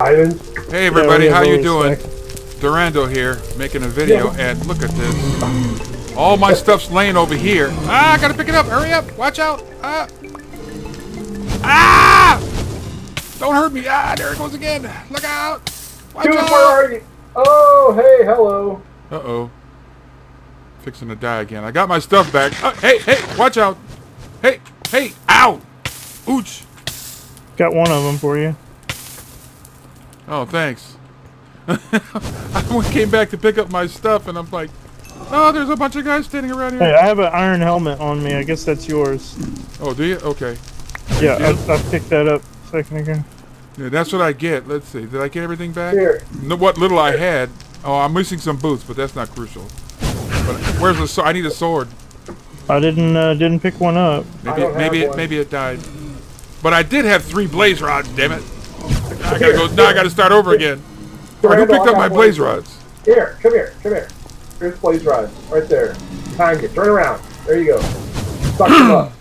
Islands. Hey everybody, how you doing? Durando here, making a video, and look at this. All my stuff's laying over here. Ah, I gotta pick it up. Hurry up! Watch out! Ah! Ah! Don't hurt me! Ah, there it goes again. Look out! Watch out! Where are you? Oh, hey, hello. Uh-oh. Fixing to die again. I got my stuff back. Hey, watch out! Hey, ow! Ooch! Got one of them for you. Oh, thanks. I came back to pick up my stuff, and I'm like, oh, there's a bunch of guys standing around here. Hey, I have an iron helmet on me. I guess that's yours. Oh, do you? Okay. Yeah, I picked that up a second ago. Yeah, that's what I get. Let's see. Did I get everything back? Here. What little I had. Oh, I'm missing some boots, but that's not crucial. But where's the sword? I need a sword. I didn't pick one up. Maybe it died. But I did have 3 blaze rods. Damn it! Now I gotta go. Now I gotta start over again. Alright, who picked up my blaze rods? Here, come here. Here's blaze rods, right there. Behind you. Turn around. There you go. Suck them up.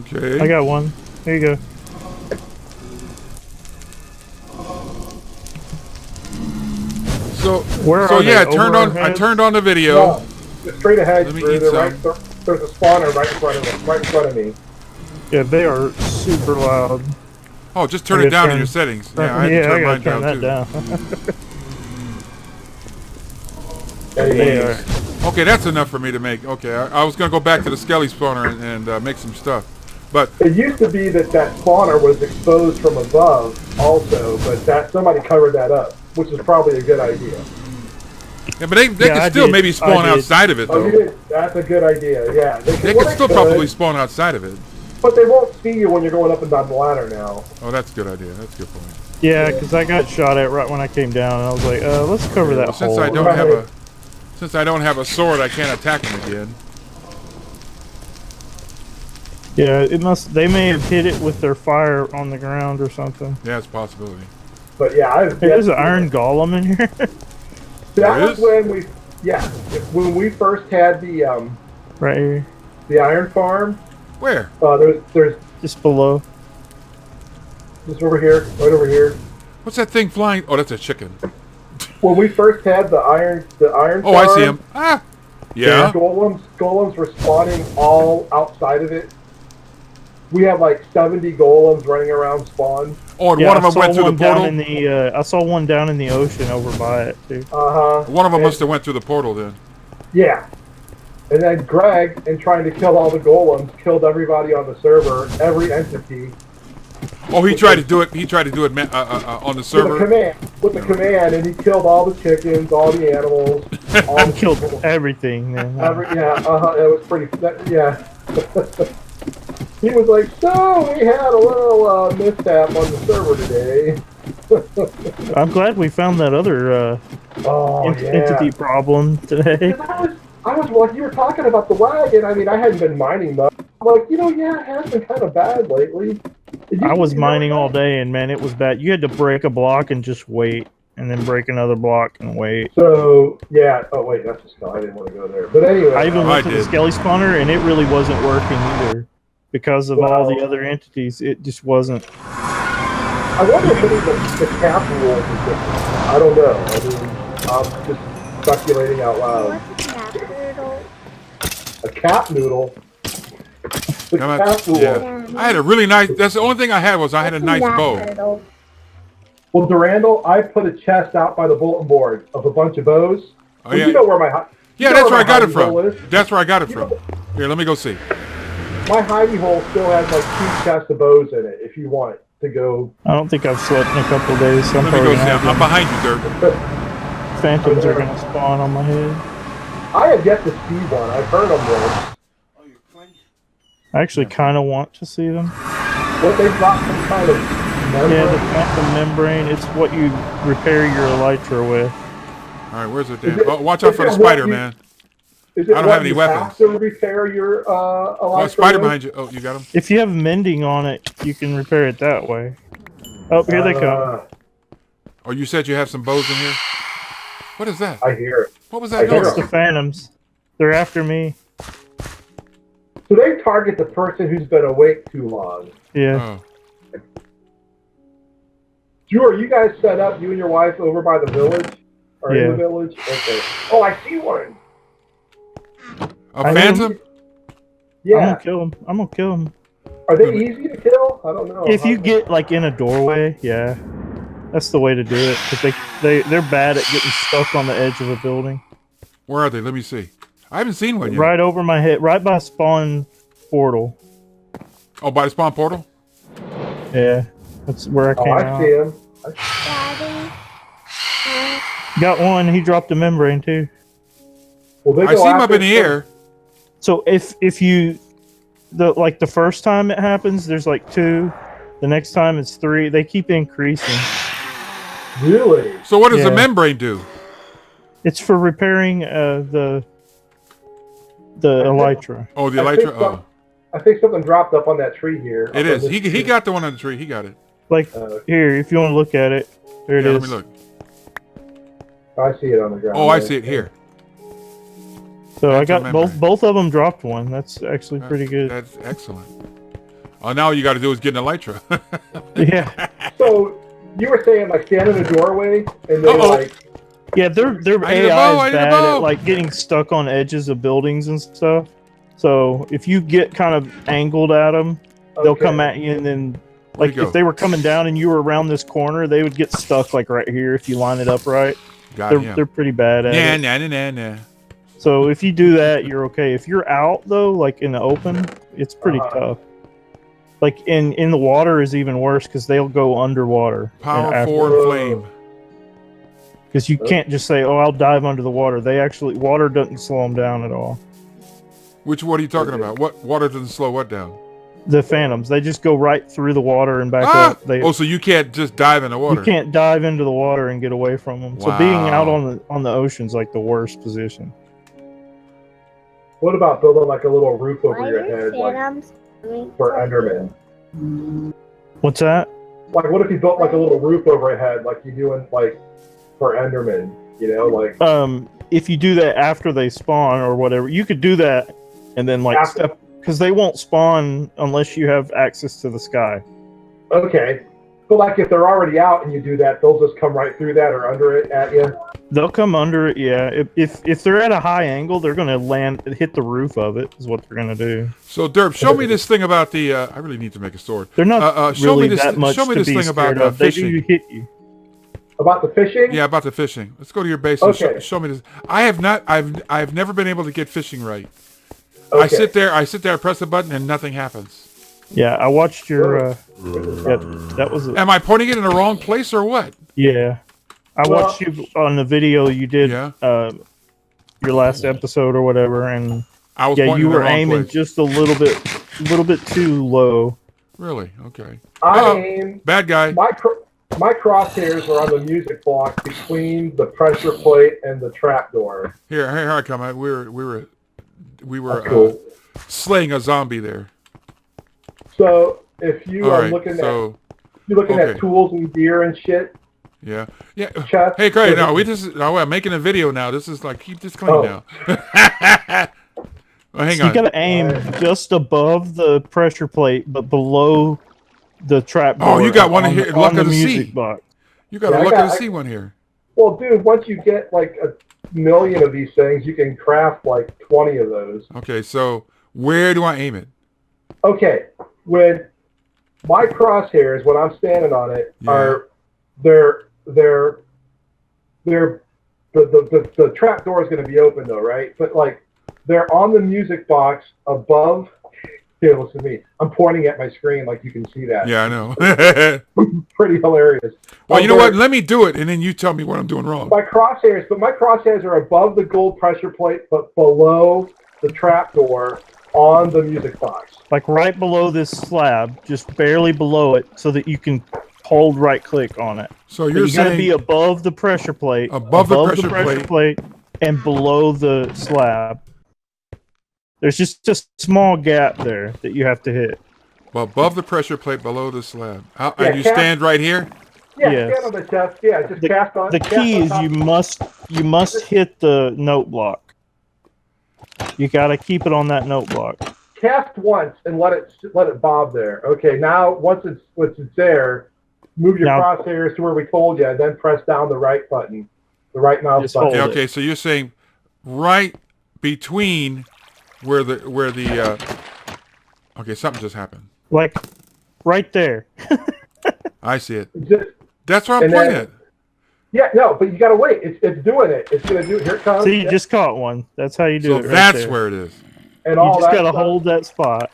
Okay. I got one. Here you go. I turned on the video. No, just straight ahead. Let me eat some. There's a spawner right in front of me. Yeah, they are super loud. Oh, just turn it down in your settings. Yeah, I had to turn mine down too. They are. Okay, that's enough for me to make. Okay, I was gonna go back to the skelly spawner and make some stuff, but it used to be that spawner was exposed from above also, but somebody covered that up, which is probably a good idea. yeah, but they can still maybe spawn outside of it though. Oh, you did? That's a good idea. Yeah, They can still probably spawn outside of it. But they won't see you when you're going up and down the ladder now. Oh, that's a good idea. That's a good point. Yeah, because I got shot at right when I came down, and I was like, let's cover that hole. Since I don't have a sword, I can't attack them again. Yeah, they may have hit it with their fire on the ground or something. Yeah, it's a possibility. But yeah, there's an iron golem in here. That was when we first had the right here, the iron farm. Where? There's just below. Just over here, right over here. What's that thing flying? Oh, that's a chicken. When we first had the iron farm, I see him. Ah, yeah. Golems were spawning all outside of it. We had like 70 golems running around spawn. Oh, and one of them went through the portal. I saw one down in the ocean over by it too. One of them must have went through the portal then. Yeah. And then Greg, in trying to kill all the golems, killed everybody on the server, every entity. Oh, he tried to do it. He tried to do it on the server. With the command, and he killed all the chickens, all the animals, all the killed everything. Man. It was pretty. Yeah. He was like, "So we had a little mishap on the server today." I'm glad we found that other entity problem today. I was like, you were talking about the wagon. I mean, I hadn't been mining much. I'm like, yeah, it has been kind of bad lately. I was mining all day, and man, it was bad. You had to break a block and just wait, and then break another block and wait. So, yeah. Oh, wait, that's a skull. I didn't want to go there. But anyway. I even went to the skelly spawner, and it really wasn't working either. Because of all the other entities, it just wasn't. I wonder if any of the cap rules is different. I don't know. I mean, I'm just speculating out loud. A cap noodle? The cap noodle. Yeah. I had a really nice... That's the only thing I had was I had a nice bow. Well, Durandal, I put a chest out by the bulletin board of a bunch of bows. Oh, yeah. You know where my... Yeah, that's where I got it from. That's where I got it from. Here, let me go see. My hidey hole still has like 2 chests of bows in it if you want to go. I don't think I've slept in a couple of days. So let me go see. I'm behind you, Dirk. Phantoms are going to spawn on my head. I have yet to see one. I've heard them once. I actually kind of want to see them. What, they've got some kind of membrane? Yeah, the phantom membrane. It's what you repair your elytra with. All right, where's it? Oh, watch out for the spider, man. I don't have any weapons. Have to repair your elytra spider behind you. Oh, you got him? If you have mending on it, you can repair it that way. Oh, here they come. Oh, you said you have some bows in here? What is that? I hear it. What was that? That's the phantoms. They're after me. So they target the person who's been awake too long. Yeah. Oh. Drew, are you guys set up, you and your wife, over by the village? Or in the Yeah. village? Okay. Oh, I see one. A I phantom? I'm Yeah. gonna kill him. I'm gonna kill him. Are they easy to kill? I don't know. If you get like in a doorway, yeah, that's the way to do it. Because they're bad at getting stuck on the edge of a building. Where are they? Let me see. I haven't seen one yet. Right over my head, right by spawn portal. Oh, by the spawn portal? Yeah, that's where I came I out. see him. Daddy. Got one. He dropped a membrane too. Well, they I go see him up after in the air. So if you the first time it happens, there's like 2. The next time it's 3. They keep increasing. Really? So what does the Yeah. membrane do? It's for repairing the elytra. Oh, the I think elytra? so. Oh. I think something dropped up on that tree here. It is. He got the one on the tree. He got it. Like here, if you want to look at it, there it Yeah, is. let me look. I see it on the ground. Oh, I see it here. So I That's a got membrane. both of them dropped one. That's actually pretty good. That's excellent. Oh, now all you got to do is get an elytra. Yeah, So you were saying like stand in a doorway and they Uh-oh. like yeah. Their I need a bow, I AI is need a bad bow. at like getting stuck on edges of buildings and stuff. So if you get kind of angled at them, they'll okay. come at you, and then Where'd like he go? if they were coming down and you were around this corner, they would get stuck like right here if you line it up right. Got him. They're pretty bad at it. Nah. So if you do that, you're okay. If you're out though, like in the open, it's pretty tough. Like in the water is even worse because they'll go underwater. Power 4 and flame. Because you can't just say, "Oh, I'll dive under the water." They actually water doesn't slow them down at all. Which what are you talking about? What water doesn't slow what down? The phantoms, they just go right through the water and back Ah! up. They Oh, so you can't just dive in the water. you can't dive into the water and get away from them. So being out on the ocean's like the worst position. What about building like a little roof over Why your are head like phantoms coming for for Enderman? What's that? Like what if you built like a little roof over your head like you do in like for Enderman, you know, like If you do that after they spawn or whatever, you could do that and then like After- step, because they won't spawn unless you have access to the sky. okay. But like if they're already out and you do that, they'll just come right through that or under it at you. They'll come under it, yeah. If they're at a high angle, they're gonna hit the roof of it. Is what they're gonna do. So Derp, show me this thing about the. I really need to make a sword. They're not show really me this. that much Show me to this be thing about scared of. They fishing. do hit you. About the fishing? Yeah, about the fishing. Let's go to your base and Okay. show me this. I have not. I've never been able to get fishing right. Okay. I sit there, I press a button, and nothing happens. Yeah, I watched your. That was. Am I pointing it in the wrong place or what? Yeah, I Well- watched you on the video you did. Yeah. Your last episode or whatever, and I was yeah, pointing you in the were wrong aiming place. just a little bit too low. Really? Okay. I Oh, aim bad guy. my crosshairs are on the music block between the pressure plate and the trapdoor. Here I come. We were That's cool. slaying a zombie there. So if you All are right. looking So you're looking okay. at tools and gear and shit, yeah. chest. Hey, great. No, I'm making a video now. This is like keep this clean Oh. now. Well, hang So you on. gotta aim just above the pressure plate, but below the trapdoor. Oh, you got one on here, the- luck on the of the music sea. box. You got Yeah, a I look got- at the sea one here. Well, dude, once you get like 1,000,000 of these things, you can craft like 20 of those. Okay, so where do I aim it? Okay, when my crosshairs, when I'm standing on it, Yeah. are the trap door is going to be open though, right? But like they're on the music box above. Here, listen to me. I'm pointing at my screen like you can see that. Yeah, I know. Pretty hilarious. Well, you know They're- what? Let me do it, and then you tell me what I'm doing wrong. My crosshairs are above the gold pressure plate, but below the trap door on the music box. Like right below this slab, just barely below it, so that you can hold right click on it. So But you're you gotta saying be above the pressure plate, Above the pressure plate, and below the slab. There's just a small gap there that you have to hit. above the pressure plate, below the slab. Yeah, And you cap- stand right here? Yeah, Yes. stand on the chest. Yeah, just cast on. The cast key on is top. you must hit the note block. You gotta keep it on that note block. Cast once and let it bob there. Okay, now once it's there, move your Now- crosshairs to where we told you, and then press down the right button, the right mouse Just button. hold Yeah, it. okay, so you're saying right between where the okay, something just happened. Like right there. I see it. Just, That's where I'm And pointing then- it. yeah, no, but you gotta wait. It's doing it. It's gonna do it. Here it comes. So you just caught one. That's how you do So it. Right that's there. where it is. and You all just that gotta stuff. hold that spot,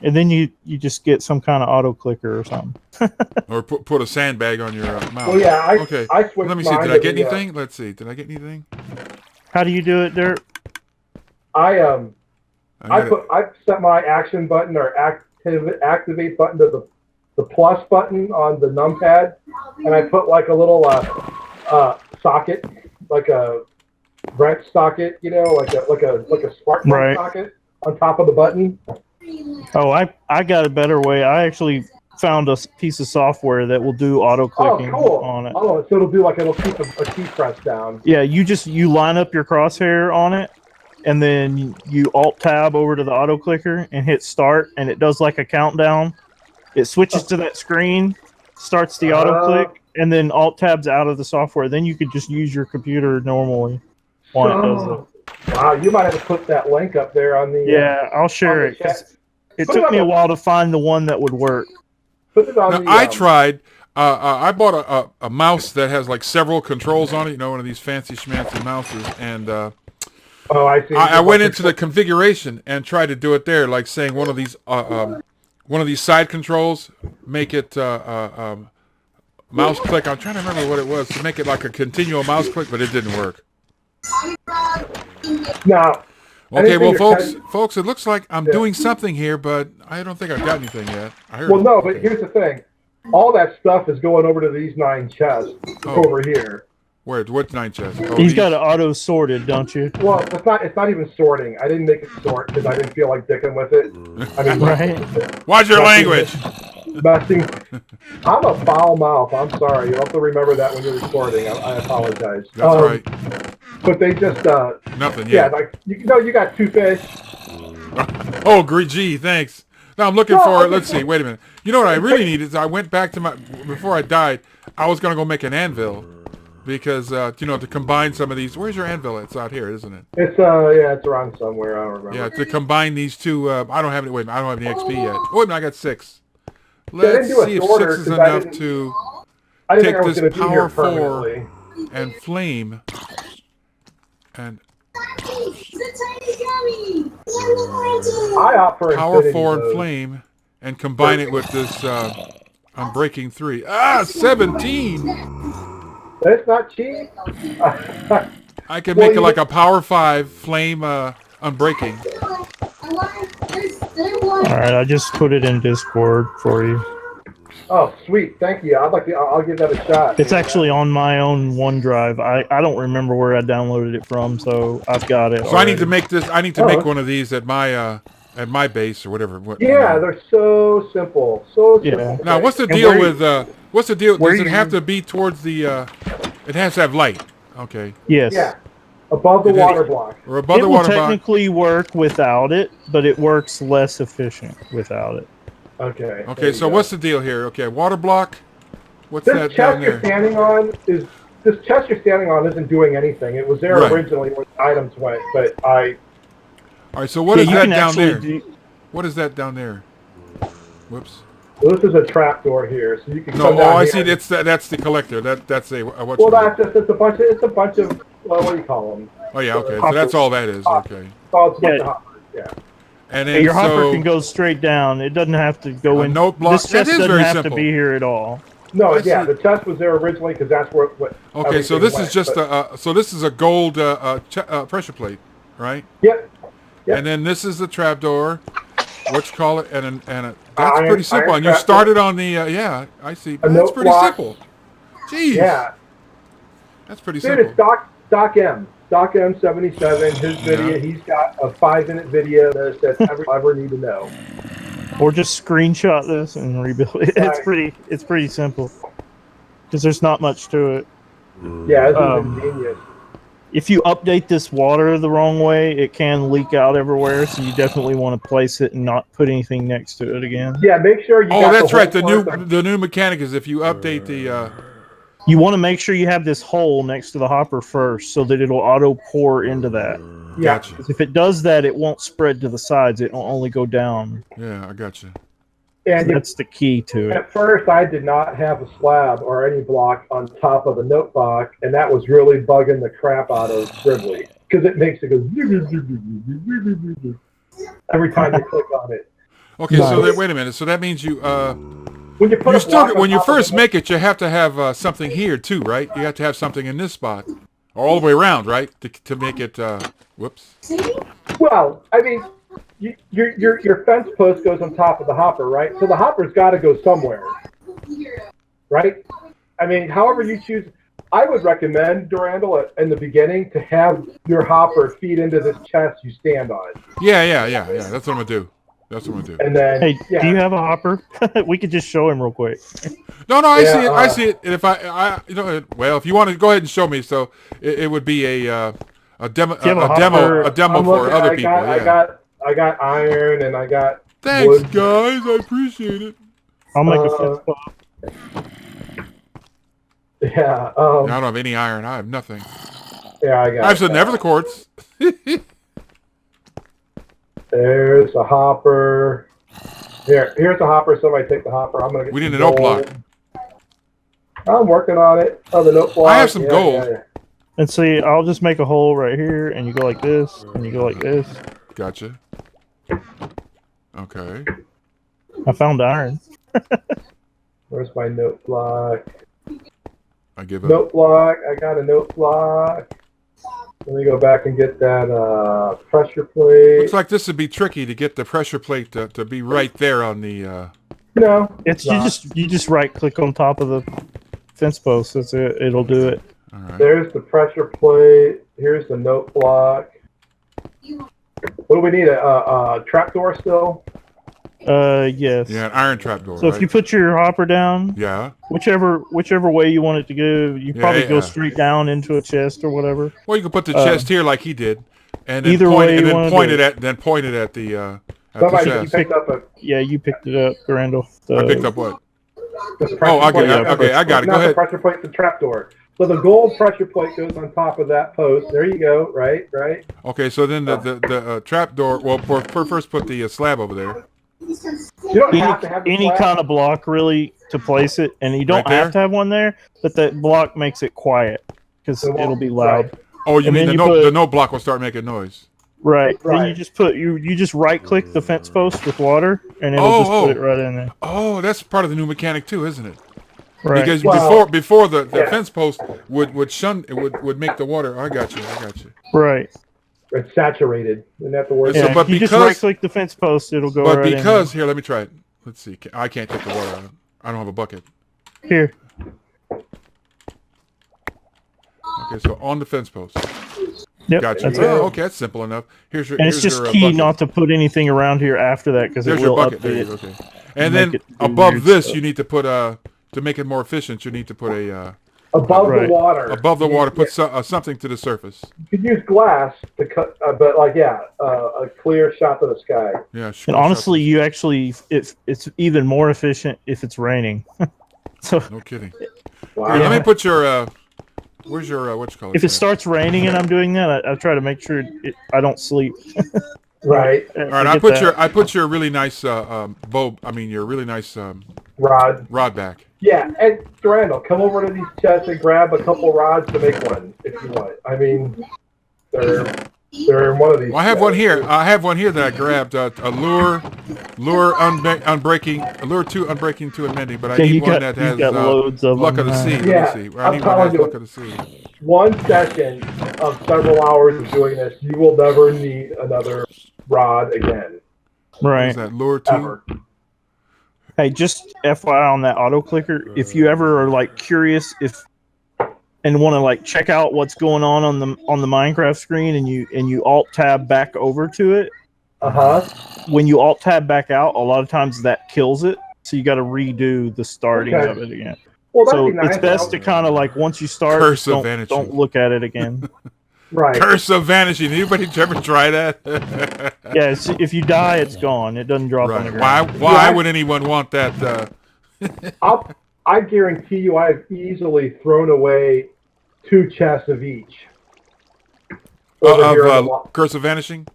and then you just get some kind of auto clicker or something. Or put a sandbag on your mouth. Well, yeah, Okay. I switched Let me see. mine Did I to get the, anything? Let's see. Did I get anything? How do you do it, Dirt? I got it. I set my action button or activate button to the plus button on the numpad, and I put like a little socket, like a wrench socket, you know, like a spark plug Right. socket on top of the button. Oh, I got a better way. I actually found a piece of software that will do auto Oh, clicking cool! on it. Oh, so it'll keep a key press down. Yeah, you line up your crosshair on it, and then you alt tab over to the auto clicker and hit start, and it does like a countdown. It switches to that screen, starts the auto click, and then alt tabs out of the software. Then you could just use your computer normally while it does it. Wow, you might have to put that link up there on the. Yeah, I'll share on the it. 'Cause chat. it Put it took on me a the- while to find the one that would work. Put it on Now, the. I tried. I bought a mouse that has like several controls on it. You know, one of these fancy schmancy mouses, and Oh, I see. I went into the configuration and tried to do it there, like saying one of these side controls, make it mouse click. I'm trying to remember what it was to make it like a continual mouse click, but it didn't work. Now. Okay, well, anything folks, it looks like I'm doing something here, but I don't think I've got anything yet. I heard. Well, no, but here's the thing. All that stuff is going over to these 9 chests over here. Where? What 9 chests? Oh, He's these? got it auto sorted, don't you? Well, it's not even sorting. I didn't make it sort because I didn't feel like dicking with it. I mean, Right. Watch your language. messing. I'm a foul mouth. I'm sorry. You'll have to remember that when you're recording. I apologize. That's right. But they just Nothing yeah, yet. like you know, you got 2 fish. Oh, gee, thanks. Now I'm looking No, for. I Let's see. Wait a minute. You know what I really need is I went back to before I died. I was gonna go make an anvil because to combine some of these. Where's your anvil? It's out here, isn't it? It's yeah, it's around somewhere. I don't remember. Yeah, to combine these two. I don't have any. Wait a minute, I don't have any XP yet. Oh, wait a minute, I got 6. I didn't Let's do a see if sorter 6 is 'cause I enough didn't- to I didn't take think I was this going to be here power 4 permanently. and flame and I opt for power infinity 4 and mode. flame and combine it with this unbreaking 3. 17. That's not cheap. I can Well, make it you- like a power 5 flame unbreaking. All right, I just put it in Discord for you. Oh, sweet. Thank you. I'll give that a shot. It's actually on my own OneDrive. I don't remember where I downloaded it from, so I've got it. So I need to already. make this. I need to make one of these at my base or whatever. Yeah, they're so simple. So Yeah. simple. Now, what's the And deal where with what's the deal? where Does it you- have to be towards the? It has to have light. Okay. Yes. Yeah. Above the It is- water block. Or above It the will water box. technically work without it, but it works less efficient without it. Okay. there Okay. you So go. what's the deal here? Okay, water block. What's This that chest down you're there? standing on this chest you're standing on isn't doing anything. It was there Right. originally when the items went, but I All right. So what Yeah, is you that can down actually there? do- What is that down there? Whoops. well, this is a trap door here, so you can No. come Oh, down I here. see. That's the collector. That's a what's Well, your name? that's just it's a bunch of well, what do you call them? Oh yeah. Okay. So that's all that is. Okay. Oh, it's a bunch Yeah. of hoppers. Yeah. And Yeah, then your hopper so can go straight down. It doesn't have to go A in. note block- This that chest is doesn't very have simple. to be here at all. No, I yeah, see. the chest was there originally because that's what. okay. So everything this went, is just but- so this is a gold pressure plate, right? Yep. Yep. And then this is the trapdoor. What you call it? And that's Iron- pretty simple. iron And you trapdoor. started on the yeah. I see. That's note pretty block. simple. Jeez. Yeah. That's pretty Dude, simple. it's Doc M. Doc M77. His video. Yeah. He's got a 5-minute video that everyone ever need to know. Or just screenshot this and rebuild it. Right. It's pretty simple. Because there's not much to it. Yeah, this Um, is ingenious. If you update this water the wrong way, it can leak out everywhere. So you definitely want to place it and not put anything next to it again. Yeah, make sure you. Oh, got that's the right. whole The new mechanic is if you update the. You want to make sure you have this hole next to the hopper first, so that it'll auto pour into that. Yeah. Gotcha. If it does that, it won't spread to the sides. It will only go down. Yeah, I got you. And So that's the key to it. at first, I did not have a slab or any block on top of the note block, and that was really bugging the crap out of Gribbly because it makes it go every time you click on it. Okay, so then, wait a minute. So that means you When you put a block on when you top of first the- make it, you have to have something here too, right? You have to have something in this spot, or all the way around, right? To make it. Whoops. Well, I mean, your fence post goes on top of the hopper, right? So the hopper's got to go somewhere, right? I mean, however you choose. I would recommend, Durandal, in the beginning to have your hopper feed into this chest you stand on. Yeah. That's what I'm gonna do. That's what I'm gonna do. And then, Hey, yeah. do you have a hopper? We could just show him real quick. No, I Yeah, see it. I see it. And if well, if you want to go ahead and show me, so it would be a demo, you have a hopper? a demo I'm for looking- other I people. got, Yeah. I got iron and I got Thanks, wood. guys. I appreciate it. I'll make a fence post. Yeah. I don't have any iron. I have nothing. Yeah, I got. I have some never the quartz. There's a hopper. Here's a hopper. Somebody take the hopper. I'm gonna get. We need some a note gold. block. I'm working on it. Oh, the note block. I have some gold. Yeah. And see, I'll just make a hole right here, and you go like this, and you go like this. Gotcha. Okay. I found iron. Where's my note block? I give up. Note block. I got a note block. Let me go back and get that pressure plate. Looks like this would be tricky to get the pressure plate to be right there on the. No, It's not. you just right click on top of the fence post. That's it. It'll do it. All right. There's the pressure plate. Here's the note block. What do we need? A trapdoor still? Yes. Yeah, an iron trapdoor. So right? if you put your hopper down, Yeah. whichever way you want it to go, you probably Yeah. go straight down into a chest or whatever. Well, you can put the chest here like he did, and then either way you wanna point do it it. at the Somebody chest. picked up a. Yeah, you picked it up, Randall. I picked up what? the pressure Oh, okay, plate. okay, I got it. Go Not the ahead. pressure plate, the trapdoor. So the gold pressure plate goes on top of that post. There you go. Right. Okay, so then the trapdoor. Well, first put the slab over there. You don't have to have the Any slab. kind of block really to place it, and you don't Right there? have to have one there, but that block makes it quiet because It won't- it'll be loud. right. Oh, you And mean then the you no put- the no block will start making noise? Right. Then Right. you just put you just right click the fence post with water, and it'll Oh, just oh. put it right in there. Oh, that's part of the new mechanic too, isn't it? Right. Because Well, before the yeah. fence post would make the water. I got you. Right. It's saturated. You don't have to worry. So, Yeah. but you just because- right click the fence post, it'll go But right because here, let me try it. Let's see. I can't take the water out. I don't have a bucket. in there. Here. Okay, so on the fence post. Yep. Gotcha. That's Oh, it. okay, that's simple enough. Here's your. And it's here's just your, key bucket. not to put anything around here after that because it There's your will bucket. There update you it. go. Okay. And Make then it do above weird this, stuff. you need to put to make it more efficient. You need to put a Above Right. the water. above the water. Put something to the surface. You could use glass to cut, but a clear shot to the sky. Yeah. And honestly, you actually it's even more efficient if it's raining. So no kidding. Wow. Here, let me put your. Where's your what you call it? if it starts raining and I'm doing that, I try to make sure I don't sleep. Right. All right, I put your really nice bow. I mean, your really nice Rod. back. Yeah, and Durandal, come over to these chests and grab a couple rods to make one if you want. I mean, they're in one of these. Well, I have chests. one here. I have one here that I grabbed. A lure 2 unbreaking 2 and mending. But I Yeah, need you one got- that you has got loads of luck them, of the sea. huh? Yeah, Let me see. I I'm need one that telling has you. luck of the sea. One session of several hours of doing this, you will never need another rod again. What Right. is that? Lure 2? Ever. Hey, just FYI on that auto clicker, if you ever are like curious and want to like check out what's going on the Minecraft screen and you alt tab back over to it, when you alt tab back out, a lot of times that kills it. So you got to redo the starting Okay. of it again. Well, that'd So be nice. it's best to kind of like once you start, Curse of vanity. don't look at it again. Right. Curse of vanishing. Anybody ever try that? Yeah, if you die, it's gone. It doesn't drop on the ground. Why would anyone want that? I guarantee you, I've easily thrown away 2 chests of each. Curse of vanishing.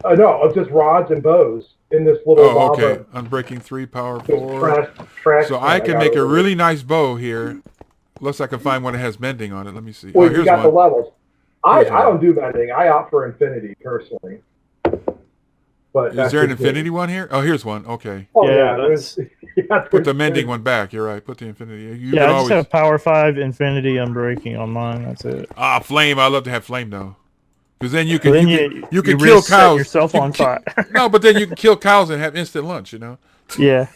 No, of just rods and bows in this little. Oh, okay. Unbreaking 3, power 4. Trash So I can make a really nice bow here. Unless I can find one that has mending on it. Let me see. Well, here's you got one. the levels. I One. don't do mending. I opt for infinity personally. But is there an infinity one here? Oh, here's one. Okay. Oh Yeah, there's put the mending one back. You're right. Put the infinity. I just have power 5, infinity, unbreaking on mine. That's it. Flame. I love to have flame though, because then you can you can risk kill cows. Yourself on fire. No, but then you can kill cows and have instant lunch. You know. Yeah.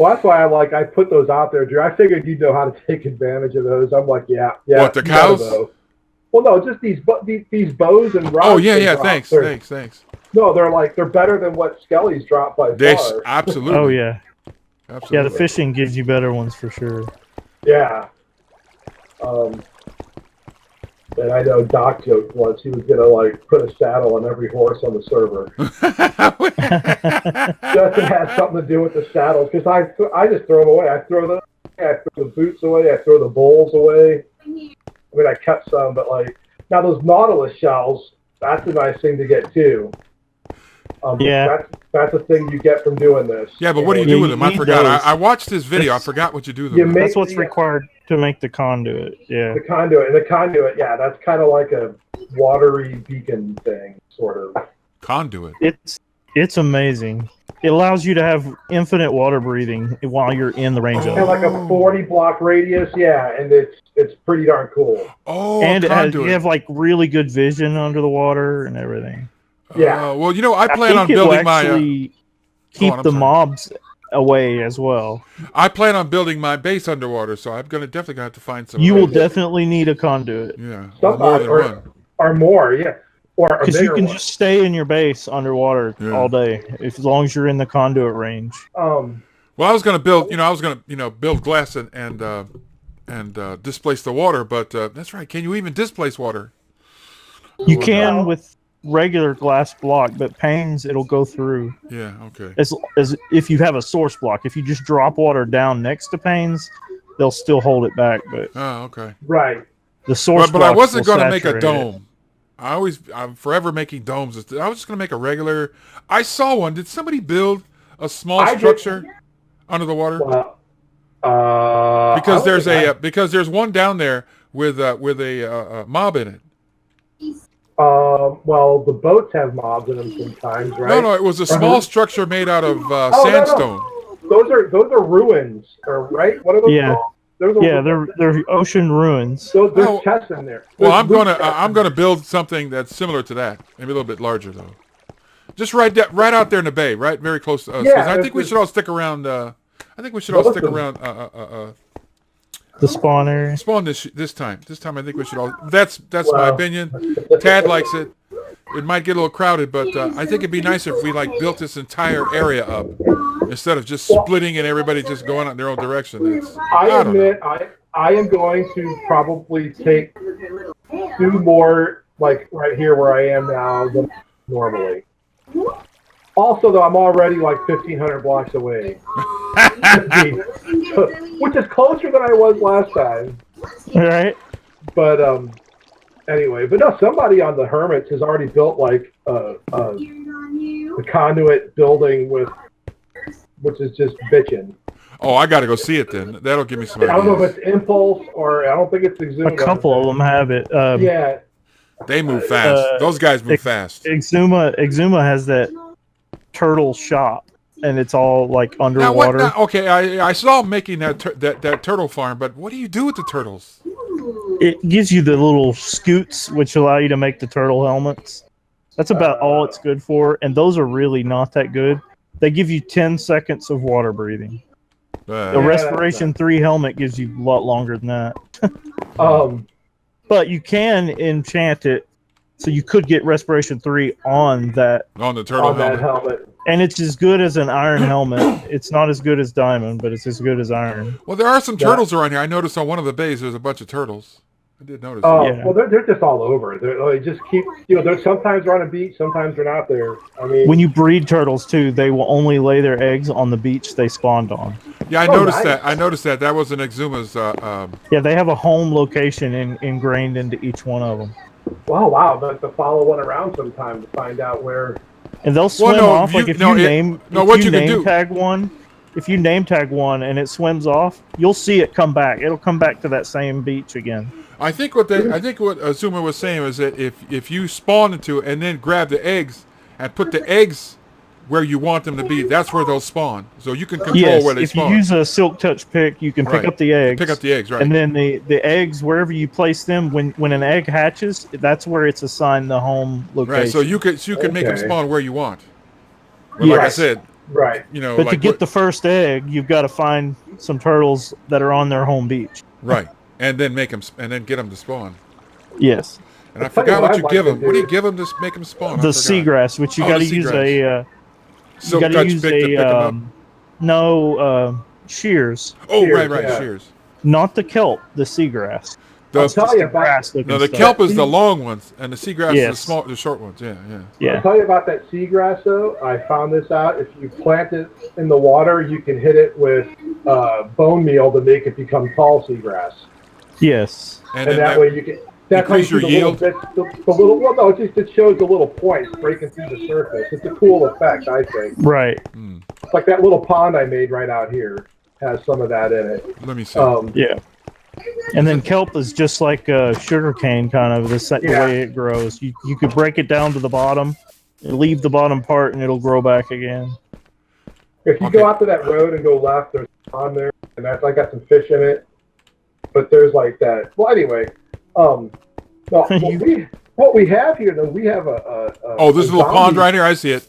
Well, that's why I put those out there, Drew. I figured you'd know how to take advantage of those. I'm like, yeah. What, the cows? Well, no, just these bows and rods. Oh yeah. Thanks. No, they're better than what Skelly's drop by far. Absolutely. Oh yeah. Absolutely. Yeah, the fishing gives you better ones for sure. Yeah. And I know Doc joked once he was gonna put a saddle on every horse on the server. Justin has something to do with the saddles because I just throw them away. I throw the boots away. I throw the bowls away. I mean, I kept some, but now those Nautilus shells. That's a nice thing to get too. That's a thing you get from doing this. Yeah, but what do you do with them? I forgot. I watched this video. I forgot what you do with them. That's what's required to make the conduit. Yeah. The conduit. Yeah, that's kind of like a watery beacon thing, sort of. Conduit. It's amazing. It allows you to have infinite water breathing while you're in the range of it. And like a 40-block radius, and it's pretty darn cool. Oh, and you have really good vision under the water and everything. Yeah. Well, I plan on building my. Keep the mobs away as well. I plan on building my base underwater, so I'm definitely have to find some. You will definitely need a conduit. Yeah. Or more, yeah. Or because you can just stay in your base underwater all day, as long as you're in the conduit range. Well, I was going to build. I was going to build glass and displace the water, but that's right. Can you even displace water? You can with regular glass block, but panes it'll go through. Yeah, okay. As if you have a source block, if you just drop water down next to panes, they'll still hold it back. But okay, right. The source, but I wasn't going to make a dome. I'm forever making domes. I was just going to make a regular. I saw one. Did somebody build a small structure under the water? Because there's one down there with a mob in it. Well, the boats have mobs in them sometimes, right? No, it was a small structure made out of sandstone. No. Those are ruins, right? What are those called? They're ocean ruins. There's chests in there. Well, I'm gonna build something that's similar to that, maybe a little bit larger though. Just right out there in the bay, right, very close to us. Yeah, I think we should all stick around. The spawn area. Spawn this time. This time I think we should all. That's my opinion. Tad likes it. It might get a little crowded, but I think it'd be nicer if we built this entire area up instead of just splitting and everybody just going in their own direction. I admit I am going to probably take 2 more right here where I am now than normally. Also, though, I'm already 1,500 blocks away, which is closer than I was last time. All right. But anyway, no, somebody on the Hermits has already built a conduit building which is just bitching. Oh, I got to go see it then. That'll give me some ideas. I don't know if it's Impulse or I don't think it's Exuma. A couple of them have it. Yeah. They move fast. Those guys move fast. Exuma has that turtle shop, and it's all underwater. Okay, I saw him making that turtle farm, but what do you do with the turtles? It gives you the little scoots, which allow you to make the turtle helmets. That's about all it's good for, and those are really not that good. They give you 10 seconds of water breathing. The Respiration 3 helmet gives you a lot longer than that. But you can enchant it, so you could get Respiration 3 on the turtle helmet. And it's as good as an iron helmet. It's not as good as diamond, but it's as good as iron. Well, there are some turtles around here. I noticed on one of the bays there's a bunch of turtles. I did notice Oh, that. Yeah. well, they're just all over. They just keep, they're sometimes they're on a beach, sometimes they're not there. I mean, When you breed turtles too, they will only lay their eggs on the beach they spawned on. Yeah, I Oh, noticed nice. that. I noticed that. That was an Exuma's. Yeah, they have a home location ingrained into each one of them, wow, but to follow one around sometime to find out where. and they'll swim no, off. Like if you name tag one, if you name tag one and it swims off, you'll see it come back. It'll come back to that same beach again. I think what Azuma was saying was that if you spawn into it and then grab the eggs and put the eggs where you want them to be, that's where they'll spawn. So you can control where they spawn. If you use a silk touch pick, you can pick up the eggs. Pick up the eggs, right? And then the eggs, wherever you place them, when an egg hatches, that's where it's assigned the home location. Right. So you can make them spawn where you want. But Yes. like I said, right. But like to get the first egg, you've got to find some turtles that are on their home beach. Right. And then get them to spawn. Yes. And I forgot what you give them. What do you give them to make them spawn? The seagrass, which you got to use a. Silk touch pick to pick them up. Shears. Oh, Shears, right, shears. Not the kelp, the seagrass. I'll tell you about. No, the kelp is the long ones, and the seagrass is the short ones. Yeah. I'll tell you about that seagrass though. I found this out. If you plant it in the water, you can hit it with bone meal to make it become tall seagrass. Yes. And that way you can. That's increase your yield. It shows the little points breaking through the surface. It's a cool effect, I think. Right. It's like that little pond I made right out here has some of that in it. Let me see. Yeah. And then kelp is just like sugar cane, kind of the way it grows. You could break it down to the bottom, leave the bottom part, and it'll grow back again. If you go out to that road and go left, there's a pond there, and I got some fish in it. But there's like that. Well, anyway, no, what we have here, though, we have a this little pond right here. I see it.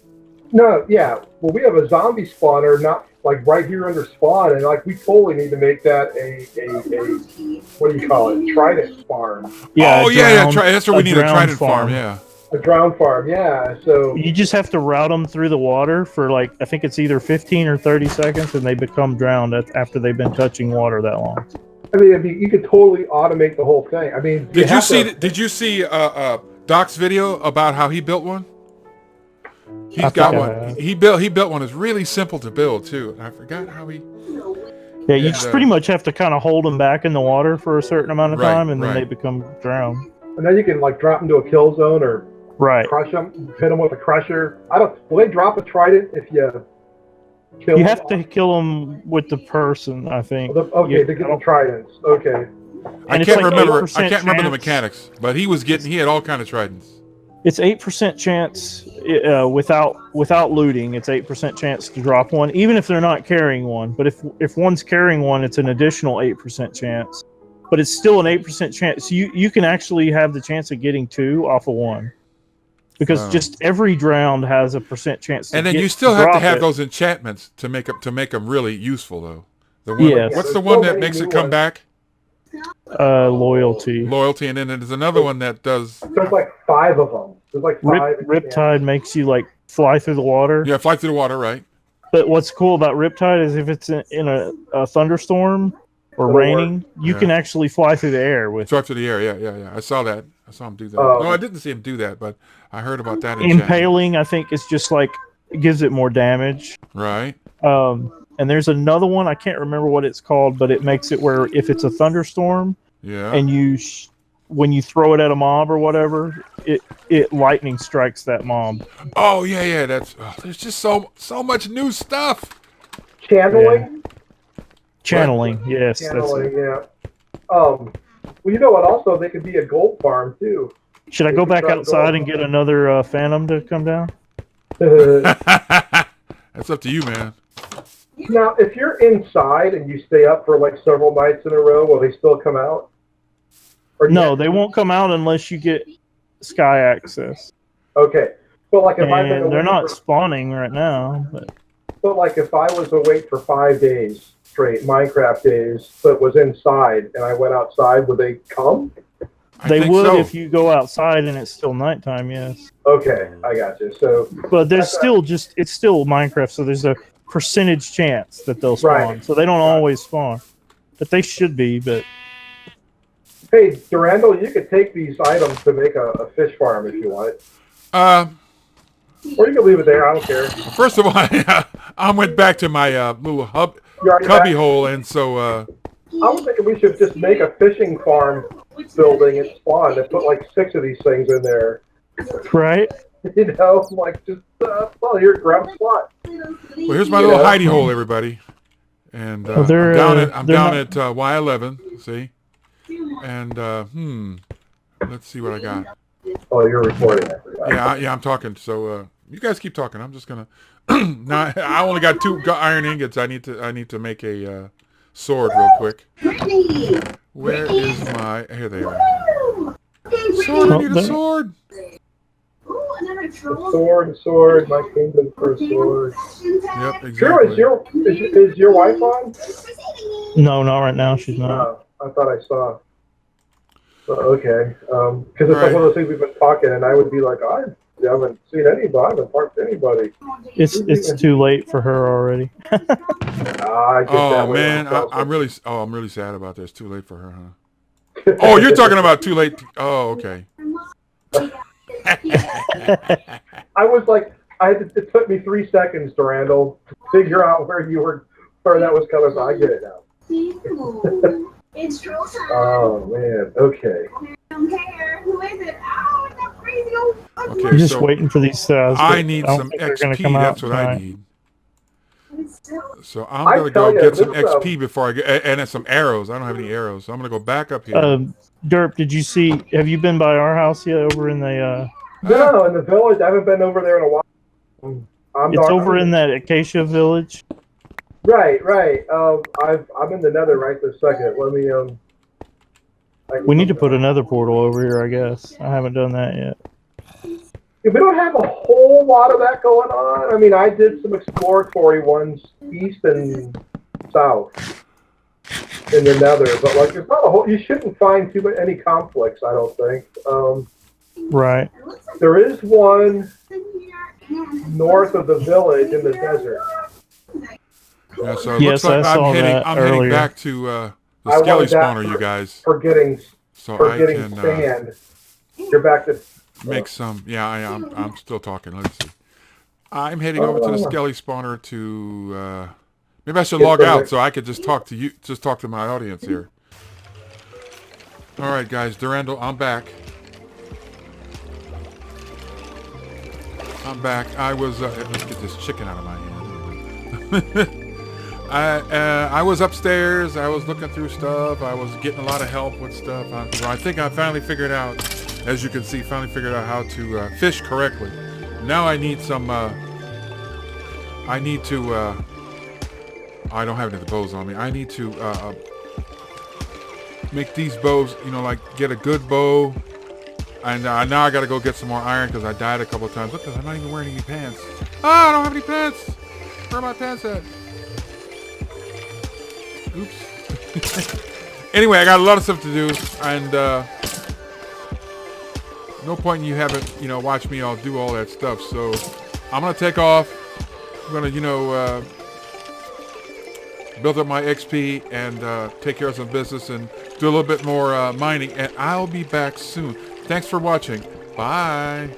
No, yeah. Well, we have a zombie spawner, not like right here under spawn, and like we totally need to make that a what do you call it? Trident farm. Yeah. That's what we need, a trident farm. Yeah. A drown farm, yeah. So you just have to route them through the water for like I think it's either 15 or 30 seconds, and they become drowned after they've been touching water that long. I mean, you could totally automate the whole thing. I mean, did you see Doc's video about how he built one? He's got one. He built one. It's really simple to build too. I forgot how he. Yeah, you just pretty much have to kind of hold them back in the water for a certain amount of time, and then they become drowned. And then you can like drop them to a kill zone or crush them, hit them with a crusher. Will they drop a trident if you kill them? You have to kill them with the person, I think. Okay, they get the tridents. Okay. I can't remember the mechanics, but he had all kind of tridents. It's 8% chance without looting. It's 8% chance to drop one, even if they're not carrying one. But if one's carrying one, it's an additional 8% chance. But it's still an 8% chance. You can actually have the chance of getting two off of one, because just every drowned has a % chance. And then you still have to have those enchantments to make them really useful, though. What's the one that makes it come back? Loyalty, and then there's another one that does. There's like 5 of them. There's like 5. Riptide makes you like fly through the water. Yeah, fly through the water, right? But what's cool about Riptide is if it's in a thunderstorm or raining, you can actually fly through the air with. Fly through the air, yeah. I saw that. I saw him do that. No, I didn't see him do that, but I heard about that. Impaling, I think, is just like it gives it more damage. Right. And there's another one, I can't remember what it's called, but it makes it where if it's a thunderstorm, and when you throw it at a mob or whatever, it lightning strikes that mob. Oh yeah. There's just so much new stuff. Channeling. Channeling, yes. Channeling, yeah. Well, you know what? Also, they could be a gold farm too. Should I go back outside and get another Phantom to come down? That's up to you, man. Now, if you're inside and you stay up for like several nights in a row, will they still come out? No, they won't come out unless you get sky access. Okay. But like if they're not spawning right now. But like if I was awake for 5 days straight, Minecraft days, but was inside and I went outside, would they come? They would if you go outside and it's still nighttime, yes. Okay, I got you. So, but there's it's still Minecraft, so there's a percentage chance that they'll spawn. So they don't always spawn. But they should be, but Hey, Durandal, you could take these items to make a fish farm if you want. Or you can leave it there. I don't care. First of all, I went back to my little cubby hole, and so I was thinking we should just make a fishing farm building and spawn and put like 6 of these things in there. Right? You know, like just well, here, grab a slot. well, here's my little hidey hole, everybody. And I'm down at Y11. See, and let's see what I got. Oh, you're recording. Yeah, I'm talking. So you guys keep talking. I'm just gonna. Now I only got 2 iron ingots. I need to make a sword real quick. Where is my? Here they are. Sword. I need a sword. Sword, my kingdom for a sword. Yep, exactly. Sure, is your wife on? No, not right now. She's not. I thought I saw. Okay, because it's like one of those things we've been talking, and I would be like, I haven't seen anybody. I haven't talked to anybody. It's too late for her already. Oh man, I'm really sad about this. Too late for her, huh? Oh, you're talking about too late. Oh, okay. I was like, it took me 3 seconds, Durandal, to figure out where that was coming from. I get it now. Oh man, okay. Okay, I'm just waiting for these stats. I need some XP. That's what I need. So I'm gonna go get some XP before I get, and some arrows. I don't have any arrows, so I'm gonna go back up here. Derp, did you see? Have you been by our house yet? Over in the No, in the village. I haven't been over there in a while. It's over in that Acacia village. Right. I'm in the Nether right this second. Let me We need to put another portal over here, I guess. I haven't done that yet. We don't have a whole lot of that going on. I mean, I did some exploratory ones east and south in the Nether, but like, it's not a whole. You shouldn't find any conflicts. I don't think. Right. There is one north of the village in the desert. Yeah, so it looks like I'm heading back to the skelly spawner, you guys. For getting can sand. You're back to make some. Yeah, I'm still talking. Let's see. I'm heading over to the skelly spawner to. Maybe I should log out so I could just talk to you. Just talk to my audience here. All right, guys. Durandal, I'm back. I'm back. I was. Let's get this chicken out of my hand. I was upstairs. I was looking through stuff. I was getting a lot of help with stuff. I think I finally figured out, as you can see, how to fish correctly. Now I need some. I don't have any of the bows on me. I need to make these bows. You know, like get a good bow. And now I got to go get some more iron because I died a couple of times. Look, I'm not even wearing any pants. I don't have any pants. Where are my pants at? Oops. Anyway, I got a lot of stuff to do, and no point in you haven't, watch me. I'll do all that stuff. So I'm gonna take off. I'm gonna, build up my XP and take care of some business and do a little bit more mining. And I'll be back soon. Thanks for watching. Bye.